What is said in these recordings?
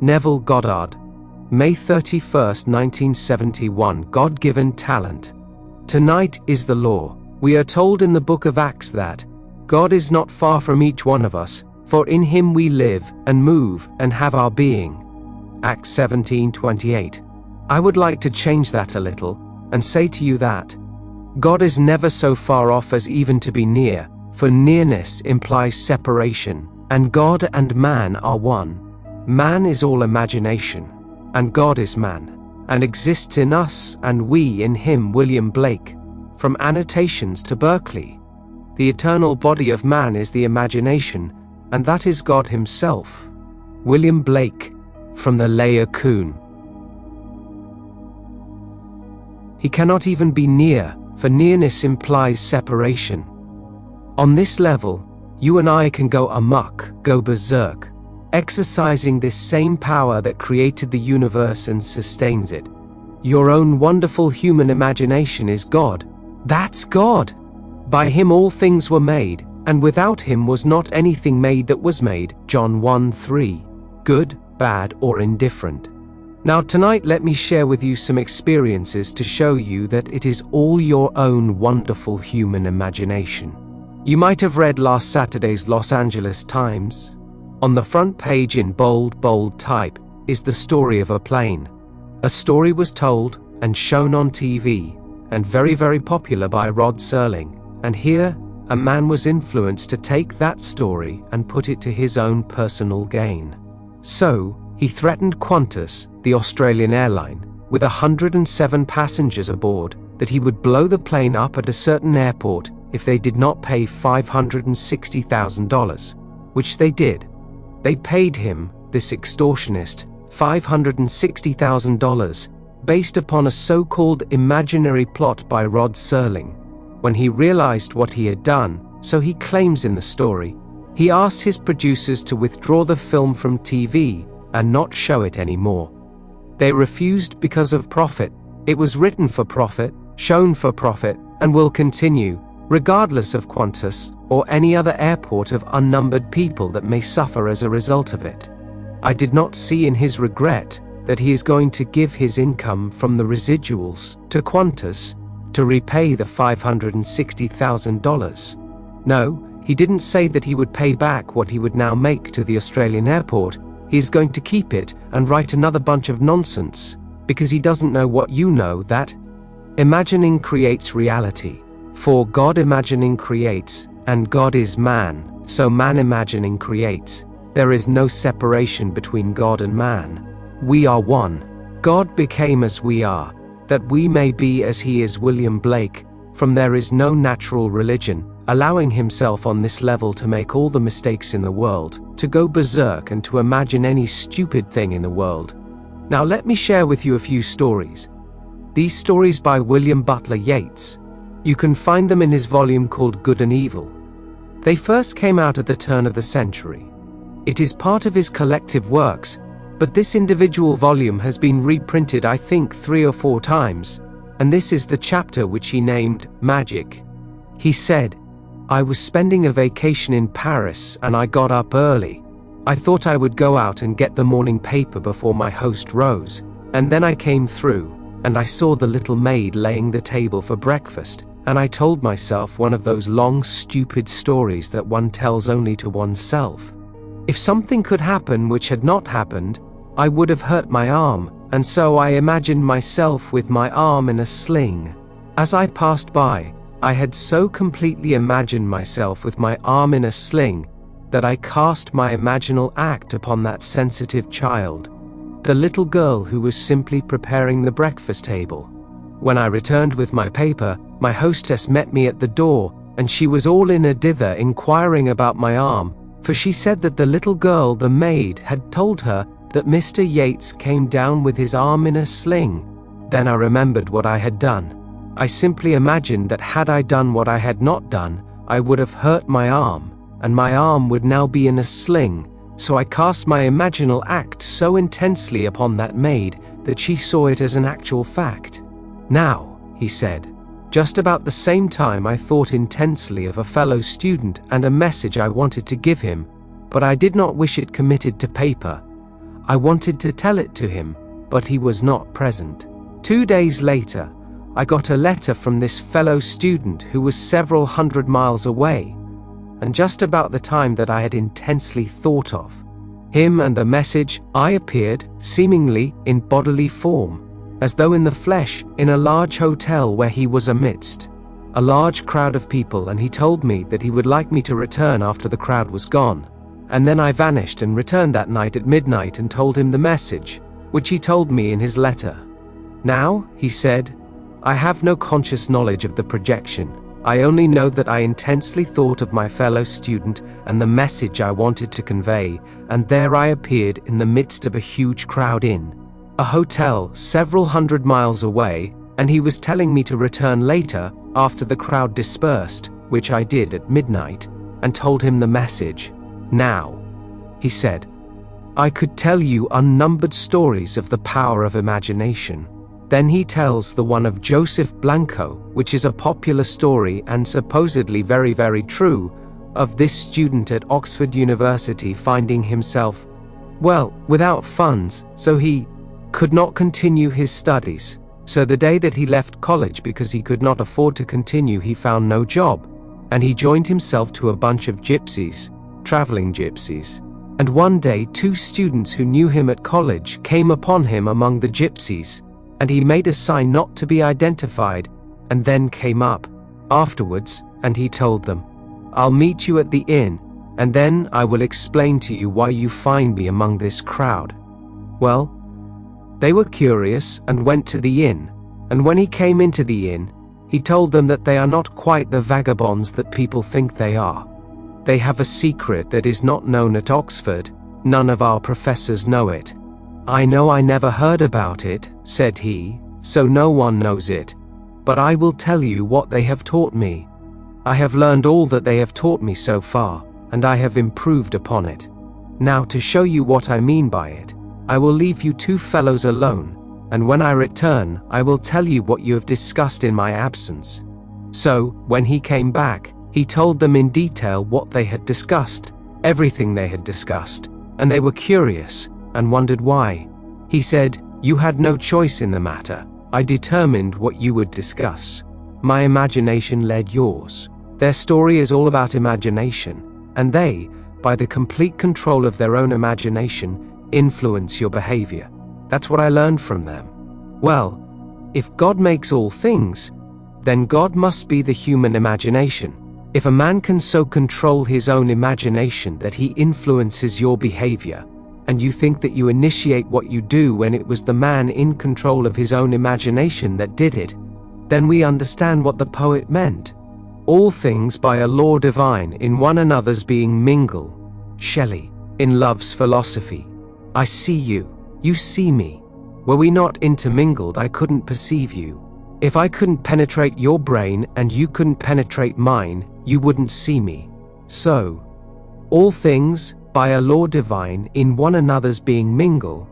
Neville Goddard. May 31, 1971. God-given talent. Tonight is the law. We are told in the book of Acts that God is not far from each one of us, for in him we live and move and have our being. Acts 17:28. I would like to change that a little and say to you that God is never so far off as even to be near, for nearness implies separation, and God and man are one. Man is all imagination, and God is man, and exists in us and we in him. William Blake. From Annotations to Berkeley. The eternal body of man is the imagination, and that is God himself. William Blake. From the Laocoon. He cannot even be near, for nearness implies separation. On this level, you and I can go amok, go berserk, exercising this same power that created the universe and sustains it. Your own wonderful human imagination is God. That's God! By him all things were made, and without him was not anything made that was made. John 1:3. Good, bad, or indifferent. Now tonight let me share with you some experiences to show you that it is all your own wonderful human imagination. You might have read last Saturday's Los Angeles Times. On the front page in bold type is the story of a plane. A story was told and shown on TV, and very popular by Rod Serling, and here a man was influenced to take that story and put it to his own personal gain. So, he threatened Qantas, the Australian airline, with 107 passengers aboard, that he would blow the plane up at a certain airport if they did not pay $560,000, which they did. They paid him, this extortionist, $560,000, based upon a so-called imaginary plot by Rod Serling. When he realized what he had done, so he claims in the story, he asked his producers to withdraw the film from TV and not show it anymore. They refused because of profit. It was written for profit, shown for profit, and will continue, regardless of Qantas or any other airport of unnumbered people that may suffer as a result of it. I did not see in his regret that he is going to give his income from the residuals to Qantas to repay the $560,000. No, he didn't say that he would pay back what he would now make to the Australian airport. He is going to keep it and write another bunch of nonsense, because he doesn't know what you know, that imagining creates reality. For God imagining creates, and God is man, so man imagining creates. There is no separation between God and man. We are one. God became as we are, that we may be as he is. William Blake. From There Is No Natural Religion, allowing himself on this level to make all the mistakes in the world, to go berserk and to imagine any stupid thing in the world. Now let me share with you a few stories. These stories by William Butler Yeats. You can find them in his volume called Good and Evil. They first came out at the turn of the century. It is part of his collective works, but this individual volume has been reprinted I think 3 or 4 times, and this is the chapter which he named Magic. He said, I was spending a vacation in Paris and I got up early. I thought I would go out and get the morning paper before my host rose, and then I came through, and I saw the little maid laying the table for breakfast, and I told myself one of those long stupid stories that one tells only to oneself. If something could happen which had not happened, I would have hurt my arm, and so I imagined myself with my arm in a sling. As I passed by, I had so completely imagined myself with my arm in a sling that I cast my imaginal act upon that sensitive child, the little girl who was simply preparing the breakfast table. When I returned with my paper, my hostess met me at the door, and she was all in a dither inquiring about my arm, for she said that the little girl, the maid, had told her that Mr. Yeats came down with his arm in a sling. Then I remembered what I had done. I simply imagined that had I done what I had not done, I would have hurt my arm, and my arm would now be in a sling, so I cast my imaginal act so intensely upon that maid that she saw it as an actual fact. Now, he said, just about the same time I thought intensely of a fellow student and a message I wanted to give him, but I did not wish it committed to paper. I wanted to tell it to him, but he was not present. 2 days later, I got a letter from this fellow student who was several hundred miles away, and just about the time that I had intensely thought of him and the message, I appeared, seemingly in bodily form, as though in the flesh, in a large hotel where he was amidst a large crowd of people, and he told me that he would like me to return after the crowd was gone. And then I vanished and returned that night at midnight and told him the message, which he told me in his letter. Now, he said, I have no conscious knowledge of the projection. I only know that I intensely thought of my fellow student and the message I wanted to convey, and there I appeared in the midst of a huge crowd in a hotel several hundred miles away, and he was telling me to return later after the crowd dispersed, which I did at midnight, and told him the message. Now, he said, I could tell you unnumbered stories of the power of imagination. Then he tells the one of Joseph Blanco, which is a popular story and supposedly very, very true, of this student at Oxford University finding himself, well, without funds, so he could not continue his studies. So the day that he left college because he could not afford to continue, he found no job, and he joined himself to a bunch of gypsies, traveling gypsies. And one day 2 students who knew him at college came upon him among the gypsies, and he made a sign not to be identified, and then came up afterwards, and he told them, I'll meet you at the inn, and then I will explain to you why you find me among this crowd. Well, they were curious and went to the inn, and when he came into the inn, he told them that they are not quite the vagabonds that people think they are. They have a secret that is not known at Oxford. None of our professors know it. I know I never heard about it, said he, so no one knows it. But I will tell you what they have taught me. I have learned all that they have taught me so far, and I have improved upon it. Now, to show you what I mean by it, I will leave you 2 fellows alone, and when I return, I will tell you what you have discussed in my absence. So, when he came back, he told them in detail what they had discussed, everything they had discussed, and they were curious, and wondered why. He said, You had no choice in the matter. I determined what you would discuss. My imagination led yours. Their story is all about imagination, and they, by the complete control of their own imagination, influence your behavior. That's what I learned from them. Well, if God makes all things, then God must be the human imagination. If a man can so control his own imagination that he influences your behavior, and you think that you initiate what you do when it was the man in control of his own imagination that did it, then we understand what the poet meant. All things by a law divine in one another's being mingle. Shelley, in Love's Philosophy. I see you, you see me. Were we not intermingled, I couldn't perceive you. If I couldn't penetrate your brain and you couldn't penetrate mine, you wouldn't see me. So, all things, by a law divine, in one another's being mingle.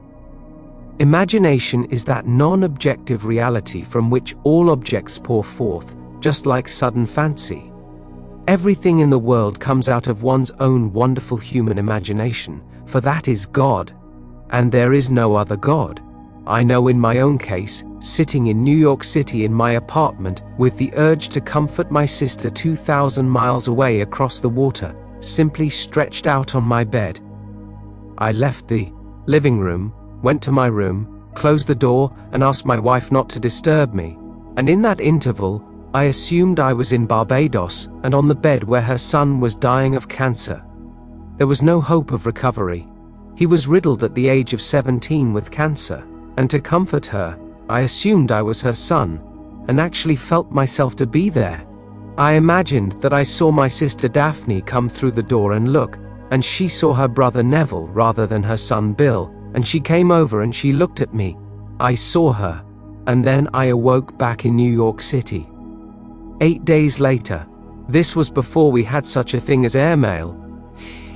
Imagination is that non-objective reality from which all objects pour forth, just like sudden fancy. Everything in the world comes out of one's own wonderful human imagination, for that is God. And there is no other God. I know in my own case, sitting in New York City in my apartment with the urge to comfort my sister 2,000 miles away across the water, simply stretched out on my bed. I left the living room, went to my room, closed the door, and asked my wife not to disturb me. And in that interval, I assumed I was in Barbados and on the bed where her son was dying of cancer. There was no hope of recovery. He was riddled at the age of 17 with cancer, and to comfort her, I assumed I was her son, and actually felt myself to be there. I imagined that I saw my sister Daphne come through the door and look, and she saw her brother Neville rather than her son Bill, and she came over and she looked at me. I saw her, and then I awoke back in New York City. 8 days later, this was before we had such a thing as airmail.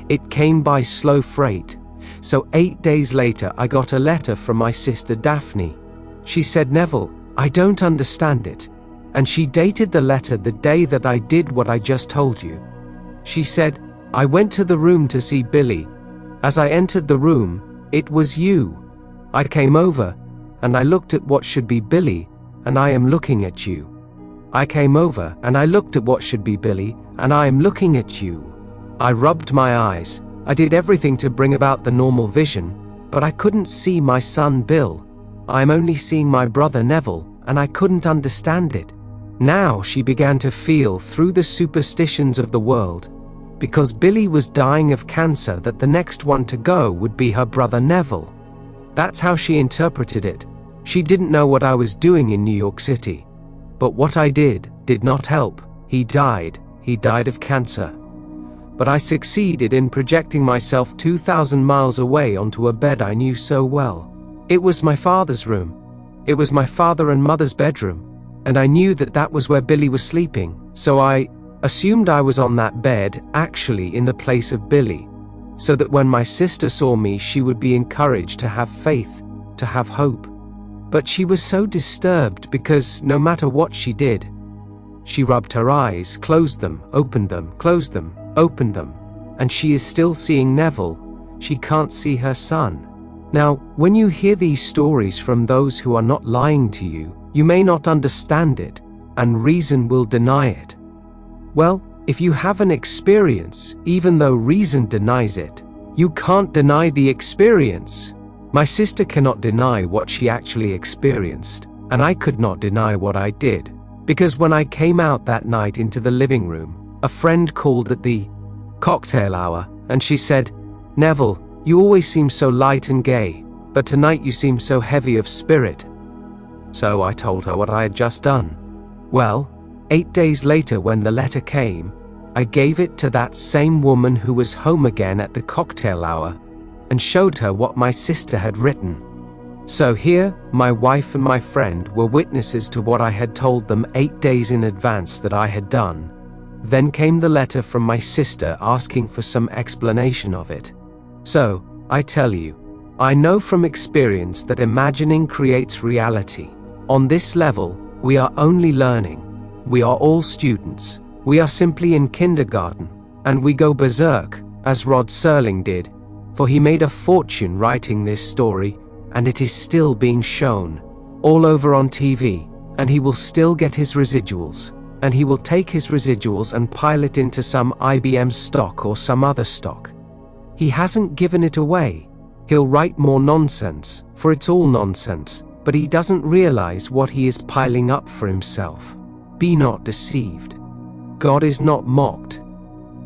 It came by slow freight. So 8 days later I got a letter from my sister Daphne. She said, Neville, I don't understand it. And she dated the letter the day that I did what I just told you. She said, I went to the room to see Billy. As I entered the room, It was you. I came over, and I looked at what should be Billy, and I am looking at you. I came over, and I looked at what should be Billy, and I am looking at you. I rubbed my eyes. I did everything to bring about the normal vision, but I couldn't see my son Bill. I'm only seeing my brother Neville, and I couldn't understand it. Now she began to feel through the superstitions of the world, because Billy was dying of cancer, that the next one to go would be her brother Neville. That's how she interpreted it. She didn't know what I was doing in New York City. But what I did not help. He died of cancer. But I succeeded in projecting myself 2,000 miles away onto a bed I knew so well. It was my father's room. It was my father and mother's bedroom. And I knew that that was where Billy was sleeping, so I assumed I was on that bed, actually in the place of Billy, so that when my sister saw me, she would be encouraged to have faith, to have hope. But she was so disturbed because no matter what she did, she rubbed her eyes, closed them, opened them, closed them, opened them, and she is still seeing Neville. She can't see her son. Now, when you hear these stories from those who are not lying to you, you may not understand it, and reason will deny it. Well, if you have an experience, even though reason denies it, you can't deny the experience. My sister cannot deny what she actually experienced, and I could not deny what I did, because when I came out that night into the living room, a friend called at the cocktail hour, and she said, "Neville, you always seem so light and gay, but tonight you seem so heavy of spirit." So I told her what I had just done. Well, 8 days later when the letter came, I gave it to that same woman who was home again at the cocktail hour, and showed her what my sister had written. So here, my wife and my friend were witnesses to what I had told them 8 days in advance that I had done. Then came the letter from my sister asking for some explanation of it. So, I tell you, I know from experience that imagining creates reality. On this level, we are only learning. We are all students. We are simply in kindergarten, and we go berserk, as Rod Serling did, for he made a fortune writing this story, and it is still being shown all over on TV, and he will still get his residuals, and he will take his residuals and pile it into some IBM stock or some other stock. He hasn't given it away. He'll write more nonsense, for it's all nonsense, but he doesn't realize what he is piling up for himself. Be not deceived. God is not mocked.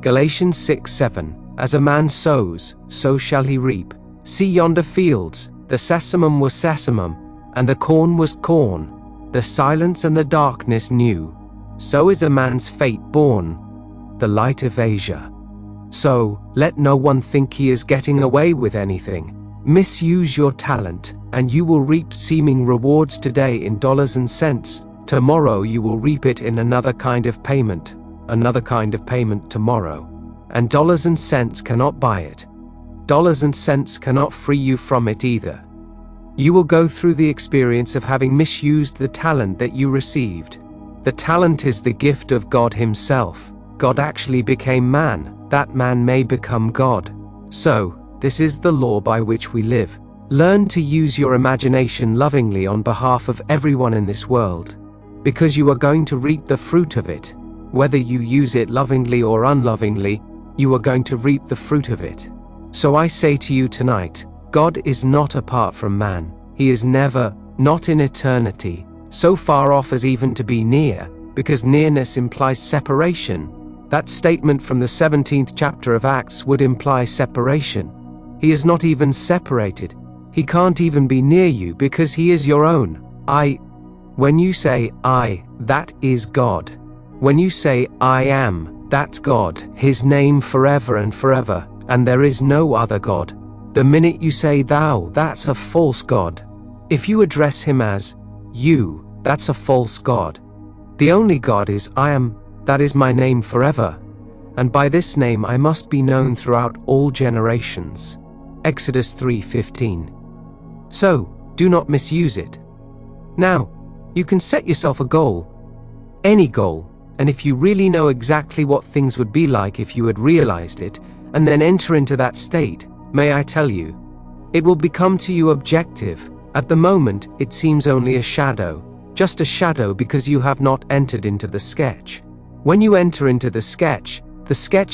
Galatians 6:7, as a man sows, so shall he reap. See yonder fields, the sesamum was sesamum, and the corn was corn. The silence and the darkness knew. So is a man's fate born, the light of Asia. So, let no one think he is getting away with anything. Misuse your talent, and you will reap seeming rewards today in dollars and cents. Tomorrow you will reap it in another kind of payment tomorrow. And dollars and cents cannot buy it. Dollars and cents cannot free you from it either. You will go through the experience of having misused the talent that you received. The talent is the gift of God Himself. God actually became man, that man may become God. So, this is the law by which we live. Learn to use your imagination lovingly on behalf of everyone in this world, because you are going to reap the fruit of it. Whether you use it lovingly or unlovingly, you are going to reap the fruit of it. So I say to you tonight, God is not apart from man. He is never, not in eternity, so far off as even to be near, because nearness implies separation. That statement from the 17th chapter of Acts would imply separation. He is not even separated. He can't even be near you because He is your own. When you say I, that is God. When you say I am, that's God, His name forever and forever, and there is no other God. The minute you say thou, that's a false God. If you address Him as you, that's a false God. The only God is I am, that is my name forever, and by this name I must be known throughout all generations. Exodus 3:15. So, do not misuse it. Now, you can set yourself a goal, any goal, and if you really know exactly what things would be like if you had realized it, and then enter into that state, may I tell you, It will become to you objective. At the moment, it seems only a shadow, just a shadow because you have not entered into the sketch. When you enter into the sketch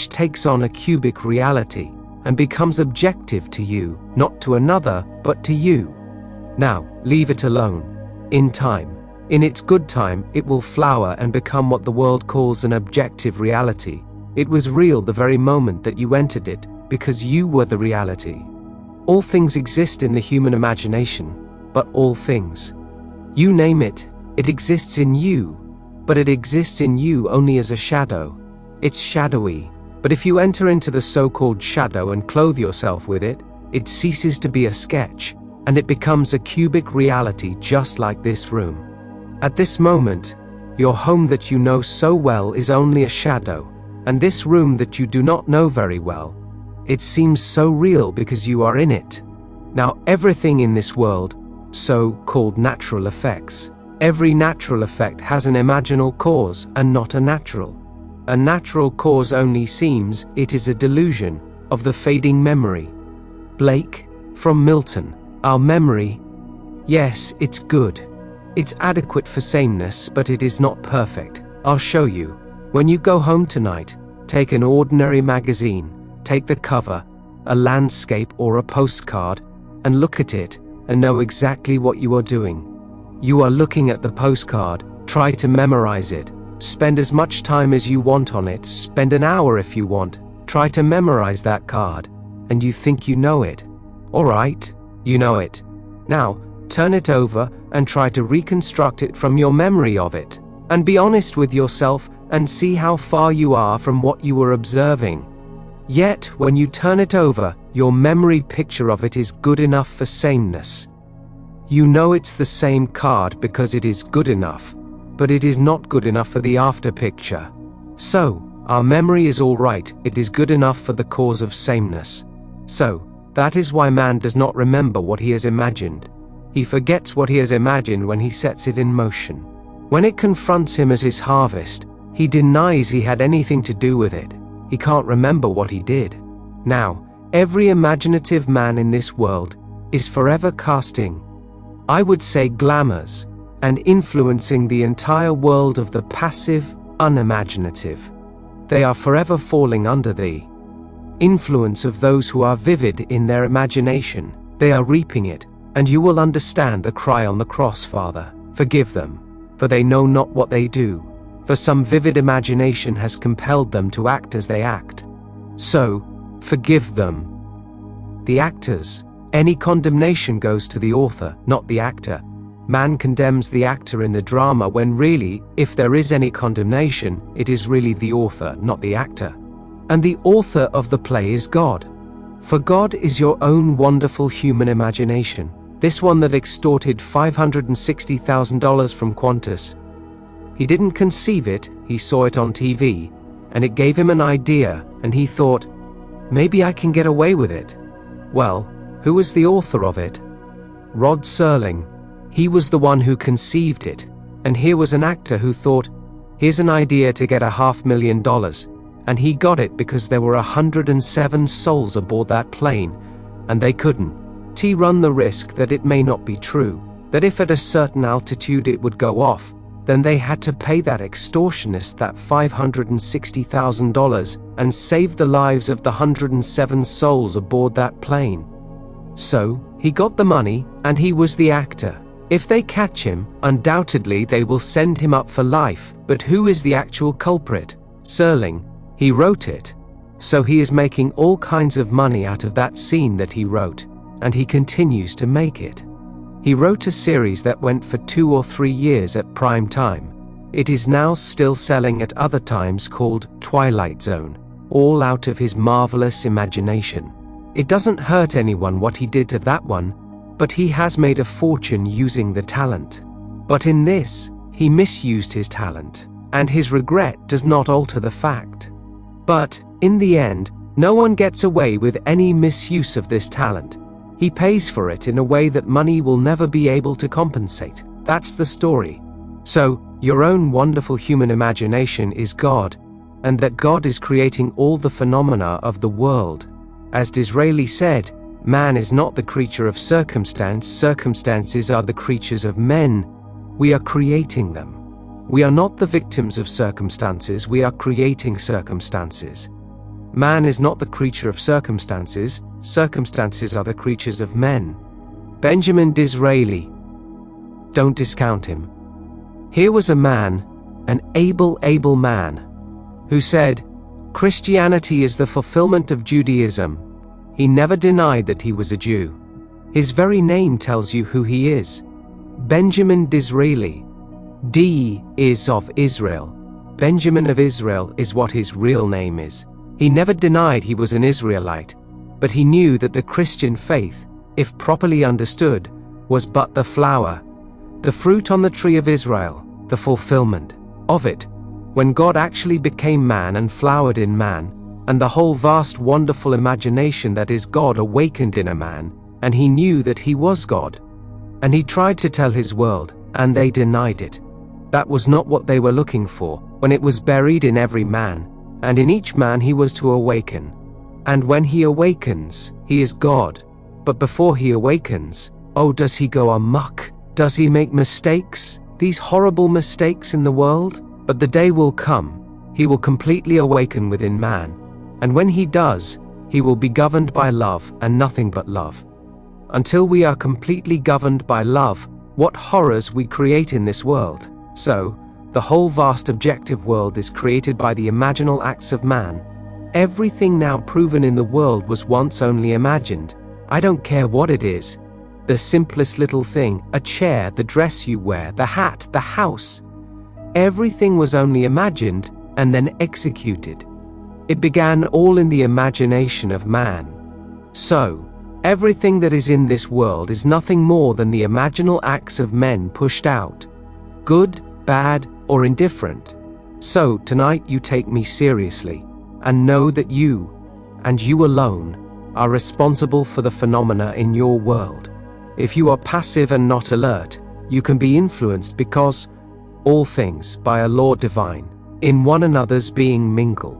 takes on a cubic reality and becomes objective to you, not to another, but to you. Now, leave it alone. In time, in its good time, it will flower and become what the world calls an objective reality. It was real the very moment that you entered it, because you were the reality. All things exist in the human imagination, but all things. You name it, it exists in you, but it exists in you only as a shadow. It's shadowy, but if you enter into the so-called shadow and clothe yourself with it, it ceases to be a sketch, and it becomes a cubic reality just like this room. At this moment, your home that you know so well is only a shadow, and this room that you do not know very well, it seems so real because you are in it. Now, everything in this world, so-called natural effects, every natural effect has an imaginal cause and not a natural. A natural cause only seems, it is a delusion of the fading memory. Blake, from Milton, our memory, yes, it's good. It's adequate for sameness, but it is not perfect. I'll show you. When you go home tonight, take an ordinary magazine, take the cover, a landscape or a postcard, and look at it, and know exactly what you are doing. You are looking at the postcard, try to memorize it, spend as much time as you want on it, spend an hour if you want, try to memorize that card, and you think you know it. Alright, you know it. Now, turn it over and try to reconstruct it from your memory of it, and be honest with yourself and see how far you are from what you were observing. Yet, when you turn it over, your memory picture of it is good enough for sameness. You know it's the same card because it is good enough, but it is not good enough for the after picture. So, our memory is all right, it is good enough for the cause of sameness. So, that is why man does not remember what he has imagined. He forgets what he has imagined when he sets it in motion. When it confronts him as his harvest, he denies he had anything to do with it. He can't remember what he did. Now, every imaginative man in this world is forever casting, I would say, glamours, and influencing the entire world of the passive, unimaginative. They are forever falling under the influence of those who are vivid in their imagination. They are reaping it, and you will understand the cry on the cross, Father, forgive them, for they know not what they do. For some vivid imagination has compelled them to act as they act. So, forgive them. The actors. Any condemnation goes to the author, not the actor. Man condemns the actor in the drama when really, if there is any condemnation, it is really the author, not the actor. And the author of the play is God. For God is your own wonderful human imagination. This one that extorted $560,000 from Qantas. He didn't conceive it, he saw it on TV, and it gave him an idea, and he thought, maybe I can get away with it. Well, who was the author of it? Rod Serling. He was the one who conceived it, and here was an actor who thought, here's an idea to get $500,000, and he got it because there were 107 souls aboard that plane, and they couldn't run the risk that it may not be true, that if at a certain altitude it would go off, then they had to pay that extortionist that $560,000 and save the lives of the 107 souls aboard that plane. So, he got the money, and he was the actor. If they catch him, undoubtedly they will send him up for life, but who is the actual culprit? Serling. He wrote it. So he is making all kinds of money out of that scene that he wrote, and he continues to make it. He wrote a series that went for 2 or 3 years at prime time. It is now still selling at other times, called Twilight Zone, all out of his marvelous imagination. It doesn't hurt anyone what he did to that one, but he has made a fortune using the talent. But in this, he misused his talent, and his regret does not alter the fact. But, in the end, no one gets away with any misuse of this talent. He pays for it in a way that money will never be able to compensate. That's the story. So, your own wonderful human imagination is God, and that God is creating all the phenomena of the world. As Disraeli said, Man is not the creature of circumstance. Circumstances are the creatures of men. We are creating them. We are not the victims of circumstances. We are creating circumstances. Man is not the creature of circumstances. Circumstances are the creatures of men. Benjamin Disraeli. Don't discount him. Here was a man, an able man, who said, Christianity is the fulfillment of Judaism. He never denied that he was a Jew. His very name tells you who he is. Benjamin Disraeli. D is of Israel. Benjamin of Israel is what his real name is. He never denied he was an Israelite, but he knew that the Christian faith, if properly understood, was but the flower, the fruit on the tree of Israel, the fulfillment of it, when God actually became man and flowered in man, and the whole vast wonderful imagination that is God awakened in a man, and he knew that he was God. And he tried to tell his world, and they denied it. That was not what they were looking for, when it was buried in every man, and in each man he was to awaken. And when he awakens, he is God. But before he awakens, oh, does he go amok? Does he make mistakes? These horrible mistakes in the world? But the day will come, he will completely awaken within man. And when he does, he will be governed by love and nothing but love. Until we are completely governed by love, what horrors we create in this world. So, the whole vast objective world is created by the imaginal acts of man. Everything now proven in the world was once only imagined. I don't care what it is. The simplest little thing, a chair, the dress you wear, the hat, the house. Everything was only imagined and then executed. It began all in the imagination of man. So, everything that is in this world is nothing more than the imaginal acts of men pushed out. Good, bad, or indifferent. So, tonight you take me seriously, and know that you, and you alone, are responsible for the phenomena in your world. If you are passive and not alert, you can be influenced because all things, by a law divine, in one another's being mingle.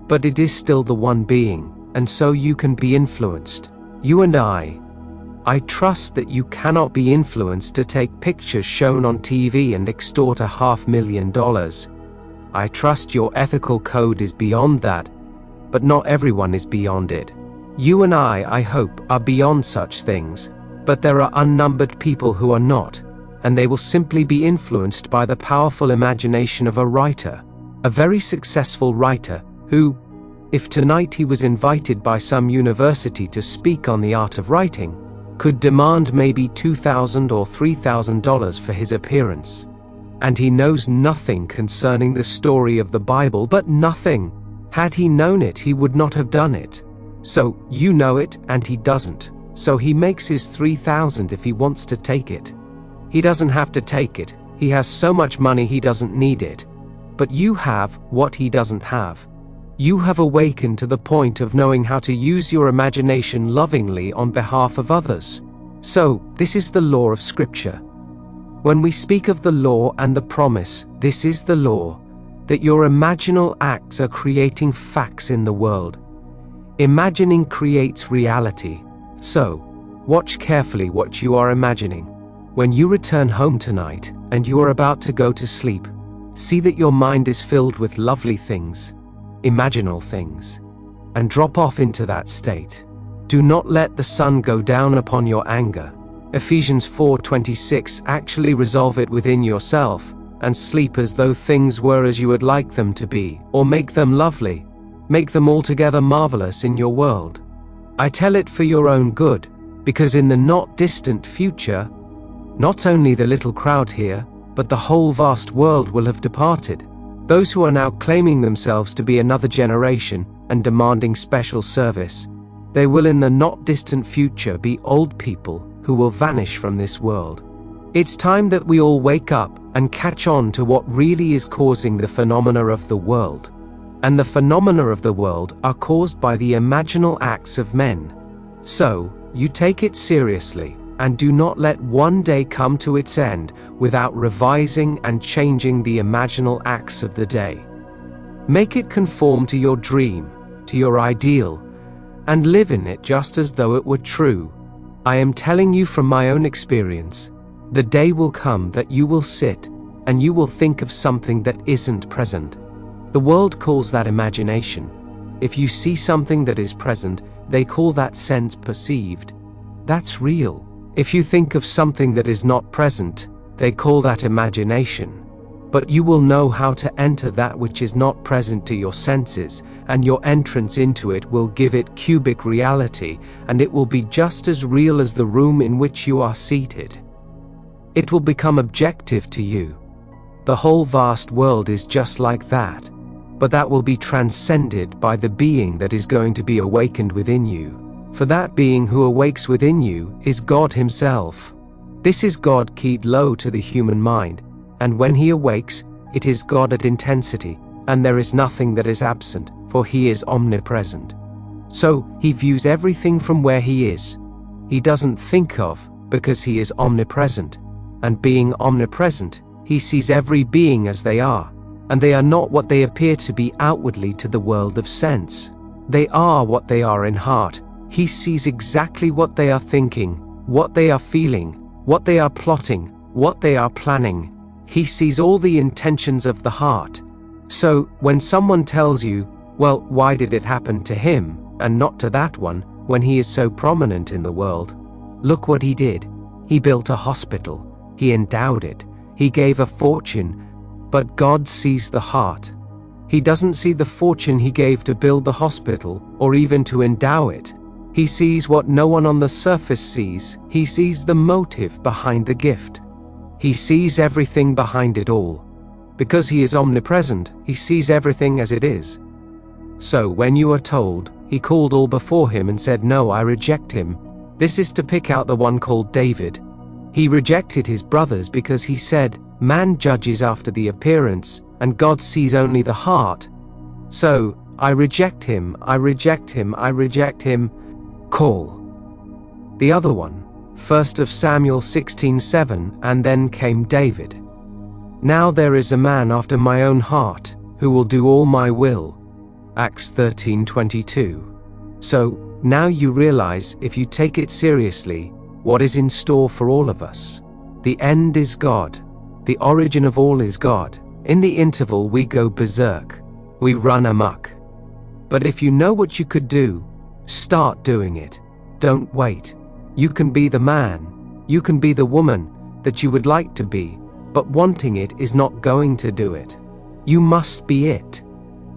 But it is still the one being, and so you can be influenced. You and I trust that you cannot be influenced to take pictures shown on TV and extort $500,000. I trust your ethical code is beyond that, but not everyone is beyond it. You and I hope, are beyond such things, but there are unnumbered people who are not, and they will simply be influenced by the powerful imagination of a writer, a very successful writer, who, if tonight he was invited by some university to speak on the art of writing, could demand maybe $2,000 or $3,000 for his appearance. And he knows nothing concerning the story of the Bible, but nothing. Had he known it, he would not have done it. So, you know it, and he doesn't. So he makes his $3,000 if he wants to take it. He doesn't have to take it. He has so much money he doesn't need it. But you have what he doesn't have. You have awakened to the point of knowing how to use your imagination lovingly on behalf of others. So, this is the law of Scripture. When we speak of the law and the promise, this is the law, that your imaginal acts are creating facts in the world. Imagining creates reality. So, watch carefully what you are imagining. When you return home tonight, and you are about to go to sleep, see that your mind is filled with lovely things, imaginal things, and drop off into that state. Do not let the sun go down upon your anger. Ephesians 4:26. Actually resolve it within yourself, and sleep as though things were as you would like them to be, or make them lovely. Make them altogether marvelous in your world. I tell it for your own good, because in the not distant future, not only the little crowd here, but the whole vast world will have departed. Those who are now claiming themselves to be another generation and demanding special service, they will in the not distant future be old people who will vanish from this world. It's time that we all wake up and catch on to what really is causing the phenomena of the world. And the phenomena of the world are caused by the imaginal acts of men. So, you take it seriously, and do not let one day come to its end without revising and changing the imaginal acts of the day. Make it conform to your dream, to your ideal, and live in it just as though it were true. I am telling you from my own experience, the day will come that you will sit and you will think of something that isn't present. The world calls that imagination. If you see something that is present, they call that sense perceived. That's real. If you think of something that is not present, they call that imagination. But you will know how to enter that which is not present to your senses, and your entrance into it will give it cubic reality, and it will be just as real as the room in which you are seated. It will become objective to you. The whole vast world is just like that, but that will be transcended by the being that is going to be awakened within you. For that being who awakes within you is God Himself. This is God keyed low to the human mind, and when He awakes, it is God at intensity, and there is nothing that is absent, for He is omnipresent. So, He views everything from where He is. He doesn't think of, because He is omnipresent, and being omnipresent, He sees every being as they are, and they are not what they appear to be outwardly to the world of sense. They are what they are in heart. He sees exactly what they are thinking, what they are feeling, what they are plotting, what they are planning. He sees all the intentions of the heart. So, when someone tells you, well, why did it happen to him, and not to that one, when he is so prominent in the world? Look what he did. He built a hospital. He endowed it. He gave a fortune. But God sees the heart. He doesn't see the fortune he gave to build the hospital, or even to endow it. He sees what no one on the surface sees. He sees the motive behind the gift. He sees everything behind it all. Because He is omnipresent, He sees everything as it is. So when you are told, He called all before Him and said, no, I reject him, this is to pick out the one called David. He rejected his brothers because he said, man judges after the appearance, and God sees only the heart. So, I reject him, I reject him, I reject him. Call. The other one, 1 Samuel 16:7, and then came David. Now there is a man after my own heart, who will do all my will. Acts 13:22. So, now you realize, if you take it seriously, what is in store for all of us. The end is God. The origin of all is God. In the interval we go berserk. We run amok. But if you know what you could do, start doing it. Don't wait. You can be the man, you can be the woman that you would like to be, but wanting it is not going to do it. You must be it.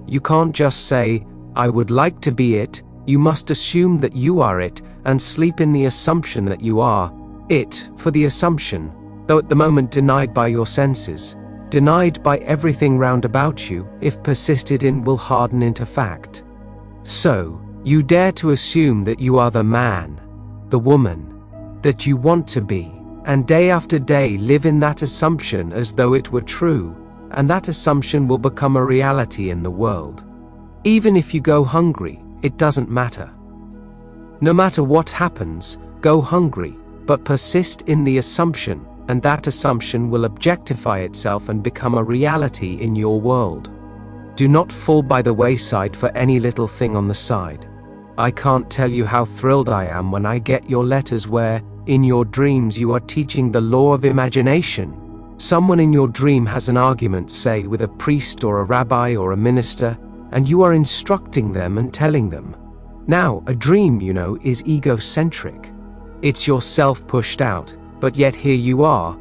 You can't just say, I would like to be it. You must assume that you are it and sleep in the assumption that you are it for the assumption, though at the moment denied by your senses, denied by everything round about you, if persisted in will harden into fact. So, you dare to assume that you are the man, the woman, that you want to be, and day after day live in that assumption as though it were true, and that assumption will become a reality in the world. Even if you go hungry, it doesn't matter. No matter what happens, go hungry, but persist in the assumption, and that assumption will objectify itself and become a reality in your world. Do not fall by the wayside for any little thing on the side. I can't tell you how thrilled I am when I get your letters where, in your dreams, you are teaching the law of imagination. Someone in your dream has an argument, say, with a priest or a rabbi or a minister, and you are instructing them and telling them. Now, a dream, you know, is egocentric. It's yourself pushed out, but yet here you are.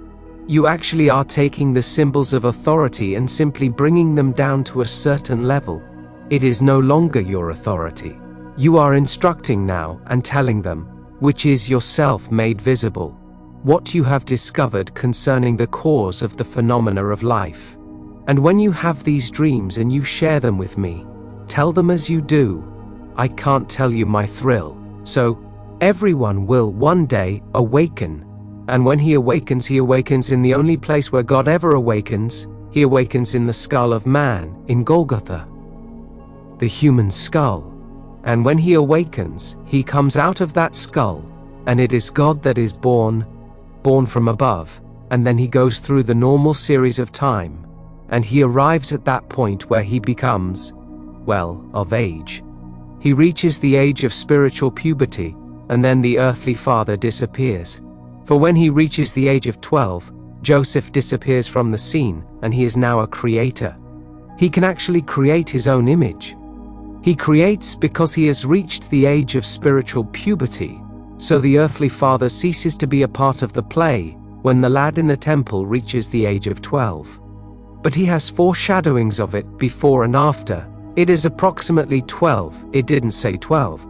You actually are taking the symbols of authority and simply bringing them down to a certain level. It is no longer your authority. You are instructing now and telling them, which is yourself made visible, what you have discovered concerning the cause of the phenomena of life. And when you have these dreams and you share them with me, tell them as you do. I can't tell you my thrill. So, everyone will one day awaken. And when he awakens in the only place where God ever awakens. He awakens in the skull of man, in Golgotha, the human skull. And when he awakens, he comes out of that skull, and it is God that is born from above, and then he goes through the normal series of time, and he arrives at that point where he becomes, well, of age. He reaches the age of spiritual puberty, and then the earthly father disappears. For when he reaches the age of 12, Joseph disappears from the scene, and he is now a creator. He can actually create his own image. He creates because he has reached the age of spiritual puberty, so the earthly father ceases to be a part of the play when the lad in the temple reaches the age of 12. But he has foreshadowings of it before and after. It is approximately 12, it didn't say 12.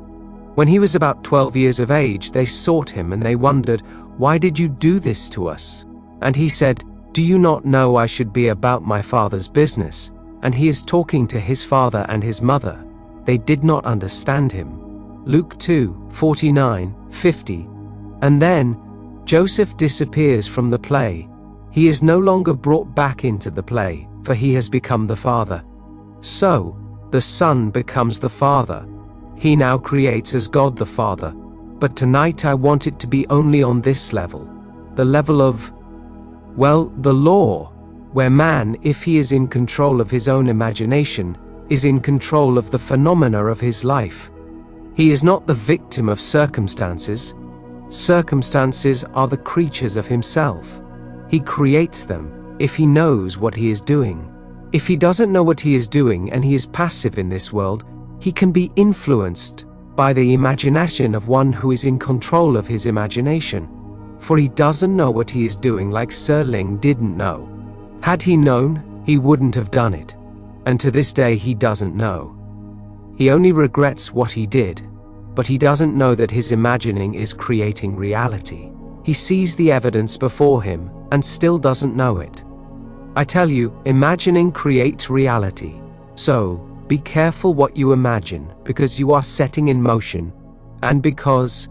When he was about 12 years of age, they sought him and they wondered, "Why did you do this to us?" And he said, "Do you not know I should be about my father's business?" And he is talking to his father and his mother. They did not understand him. Luke 2:49, 50. And then, Joseph disappears from the play. He is no longer brought back into the play, for he has become the father. So, the son becomes the father. He now creates as God the Father. But tonight I want it to be only on this level. The level of, well, the law, where man, if he is in control of his own imagination, is in control of the phenomena of his life. He is not the victim of circumstances. Circumstances are the creatures of himself. He creates them, if he knows what he is doing. If he doesn't know what he is doing and he is passive in this world, he can be influenced by the imagination of one who is in control of his imagination. For he doesn't know what he is doing, like Sir Ling didn't know. Had he known, he wouldn't have done it. And to this day he doesn't know. He only regrets what he did, but he doesn't know that his imagining is creating reality. He sees the evidence before him and still doesn't know it. I tell you, imagining creates reality. So, be careful what you imagine, because you are setting in motion, and because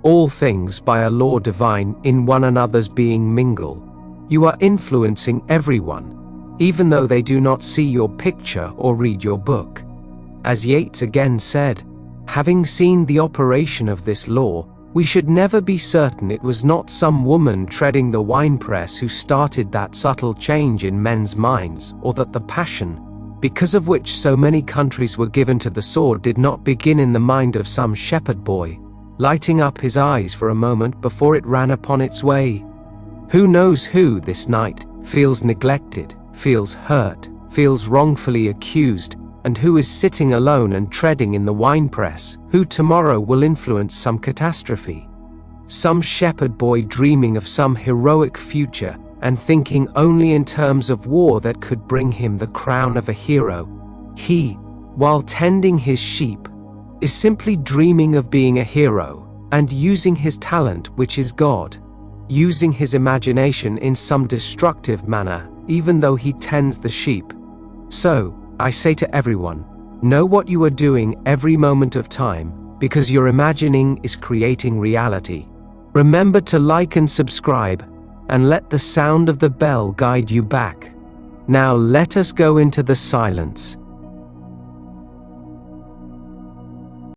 all things by a law divine in one another's being mingle. You are influencing everyone, even though they do not see your picture or read your book. As Yeats again said, having seen the operation of this law, we should never be certain it was not some woman treading the winepress who started that subtle change in men's minds, or that the passion, because of which so many countries were given to the sword, did not begin in the mind of some shepherd boy, lighting up his eyes for a moment before it ran upon its way. Who knows who this night feels neglected, feels hurt, feels wrongfully accused, and who is sitting alone and treading in the winepress, who tomorrow will influence some catastrophe. Some shepherd boy dreaming of some heroic future and thinking only in terms of war that could bring him the crown of a hero. He, while tending his sheep, is simply dreaming of being a hero and using his talent, which is God, using his imagination in some destructive manner, even though he tends the sheep. So, I say to everyone, know what you are doing every moment of time, because your imagining is creating reality. Remember to like and subscribe, and let the sound of the bell guide you back. Now let us go into the silence,